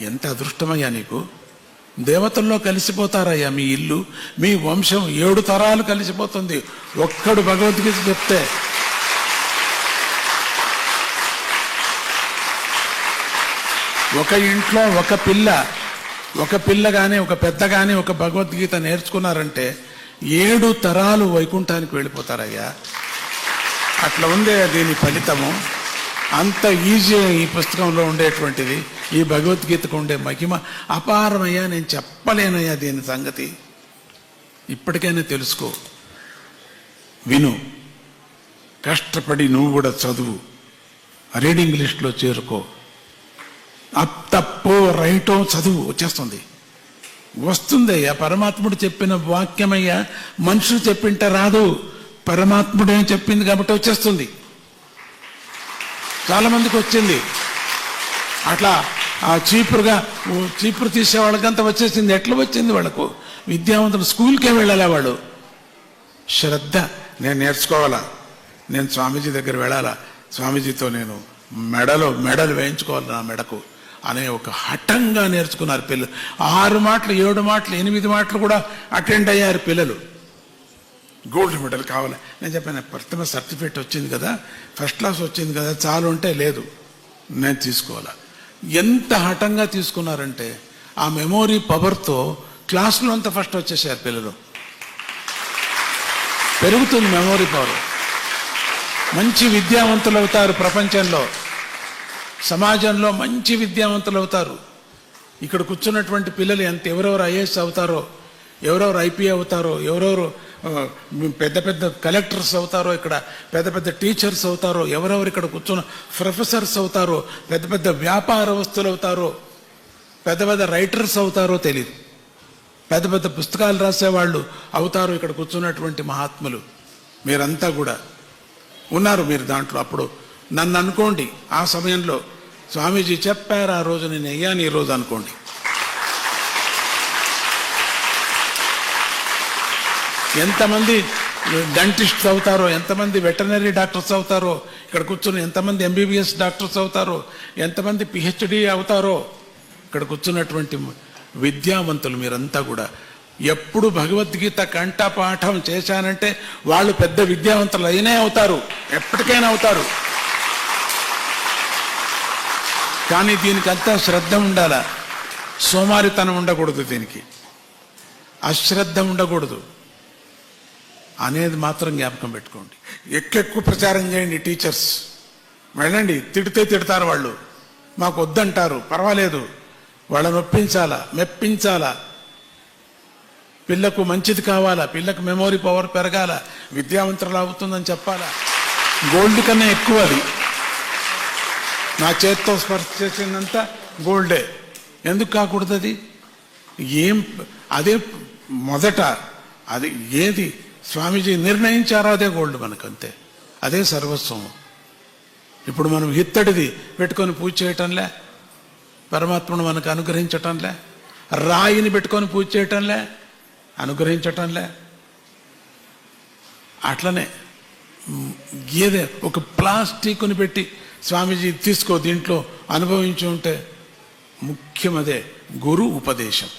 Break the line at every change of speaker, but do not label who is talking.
ఎంత అదృష్టమయ్యా నీకు. దేవతల్లో కలిసిపోతారయ్యా మీ ఇల్లు, మీ వంశం 7 తరాలు కలిసిపోతుంది ఒక్కడు భగవద్గీత చెప్తే. ఒక ఇంట్లో ఒక పిల్ల కానీ ఒక పెద్ద కానీ ఒక భగవద్గీత నేర్చుకున్నారంటే 7 తరాలు వైకుంఠానికి వెళ్ళిపోతారయ్యా. అట్లా ఉందే దీని ఫలితము. అంత ఈజీ ఈ పుస్తకంలో ఉండేటువంటిది. ఈ భగవద్గీతకు ఉండే మహిమ అపారమయ్యా. నేను చెప్పలేనయ్యా దీని సంగతి. ఇప్పటికైనా తెలుసుకో, విను, కష్టపడి నువ్వు కూడా చదువు, రీడింగ్ లిస్ట్లో చేరుకో. తప్పో రైటో చదువు, వస్తుందయ్యా. పరమాత్ముడు చెప్పిన వాక్యమయ్యా. మనుషులు చెప్పింటే రాదు, పరమాత్ముడే చెప్పింది కాబట్టి వచ్చేస్తుంది. చాలా మందికి వచ్చింది అట్లా. ఆ చీపురు తీసే వాళ్ళకంతా వచ్చేసింది. ఎట్లా వచ్చింది వాళ్ళకు? విద్యావంతులు స్కూల్కే వెళ్ళాలా వాళ్ళు? శ్రద్ధ. నేను నేర్చుకోవాలా, నేను స్వామీజీ దగ్గర వెళ్ళాలా, స్వామీజీతో నేను మెడలు వేయించుకోవాలి నా మెడకు అనే ఒక హఠంగా నేర్చుకున్నారు పిల్లలు. 6 మాటలు 7 మాటలు 8 మాటలు కూడా అటెండ్ అయ్యారు పిల్లలు. గోల్డ్ మెడల్ కావాలి. నేను చెప్పాను, ప్రథమ సర్టిఫికేట్ వచ్చింది కదా, ఫస్ట్ క్లాస్ వచ్చింది కదా, చాలు అంటే లేదు, నేను తీసుకోవాలా. ఎంత హఠంగా తీసుకున్నారంటే ఆ మెమోరీ పవర్తో క్లాసులో అంతా ఫస్ట్ వచ్చేసారు పిల్లలు. పెరుగుతుంది మెమోరీ పవర్. మంచి విద్యావంతులు అవుతారు. ప్రపంచంలో సమాజంలో మంచి విద్యావంతులు అవుతారు. ఇక్కడ కూర్చున్నటువంటి పిల్లలు ఎవరెవరు ఐఏఎస్ అవుతారో, ఎవరెవరు ఐపీ అవుతారో, ఎవరెవరు పెద్ద పెద్ద కలెక్టర్స్ అవుతారో, ఇక్కడ పెద్ద పెద్ద టీచర్స్ అవుతారో, ఎవరెవరు ఇక్కడ కూర్చున్న ప్రొఫెసర్స్ అవుతారో, పెద్ద పెద్ద వ్యాపారస్తులు అవుతారో, పెద్ద పెద్ద రైటర్స్ అవుతారో తెలియదు. పెద్ద పెద్ద పుస్తకాలు రాసేవాళ్ళు అవుతారు ఇక్కడ కూర్చున్నటువంటి మహాత్ములు. మీరంతా కూడా ఉన్నారు మీరు దాంట్లో. అప్పుడు నన్ను అనుకోండి, ఆ సమయంలో స్వామీజీ చెప్పారు ఆ రోజు, నేను అయ్యాను ఈ రోజు అనుకోండి. ఎంతమంది డెంటిస్ట్స్ అవుతారో, ఎంతమంది వెటర్నరీ డాక్టర్స్ అవుతారో, ఇక్కడ కూర్చుని ఎంతమంది ఎంబీబీఎస్ డాక్టర్స్ అవుతారో, ఎంతమంది పిహెచ్డి అవుతారో, ఇక్కడ కూర్చున్నటువంటి విద్యావంతులు మీరంతా కూడా. ఎప్పుడు భగవద్గీత కంఠపాఠం చేశానంటే వాళ్ళు పెద్ద విద్యావంతులు అయినే అవుతారు, ఎప్పటికైనా అవుతారు. కానీ దీనికంతా శ్రద్ధ ఉండాలా, సోమారితనం ఉండకూడదు, దీనికి అశ్రద్ధ ఉండకూడదు అనేది మాత్రం జ్ఞాపకం పెట్టుకోండి. ఎక్కువ ప్రచారం చేయండి. టీచర్స్ వెళ్ళండి, తిడతారు వాళ్ళు, మాకు వద్దంటారు, పర్వాలేదు, వాళ్ళని ఒప్పించాలా, మెప్పించాలా. పిల్లకు మంచిది కావాలా, పిల్లకు మెమోరీ పవర్ పెరగాల, విద్యావంతులు అవుతుందని చెప్పాలా. గోల్డ్ కన్నా ఎక్కువ అది. నా చేత్తో స్పర్శ చేసిందంతా గోల్డే, ఎందుకు కాకూడదు? అది అదే మొదట, అది ఏది స్వామీజీ నిర్ణయించారో అదే గోల్డ్ మనకంతే, అదే సర్వస్వం. ఇప్పుడు మనం ఇత్తడిది పెట్టుకొని పూజ చేయటంలే, పరమాత్మను మనకు అనుగ్రహించటంలే. రాయిని పెట్టుకొని పూజ చేయటంలే, అనుగ్రహించటంలే. అట్లనే ఏదే ఒక ప్లాస్టిక్ని పెట్టి స్వామీజీ తీసుకో, దీంట్లో అనుభవించి ఉంటే ముఖ్యం అదే గురు ఉపదేశం.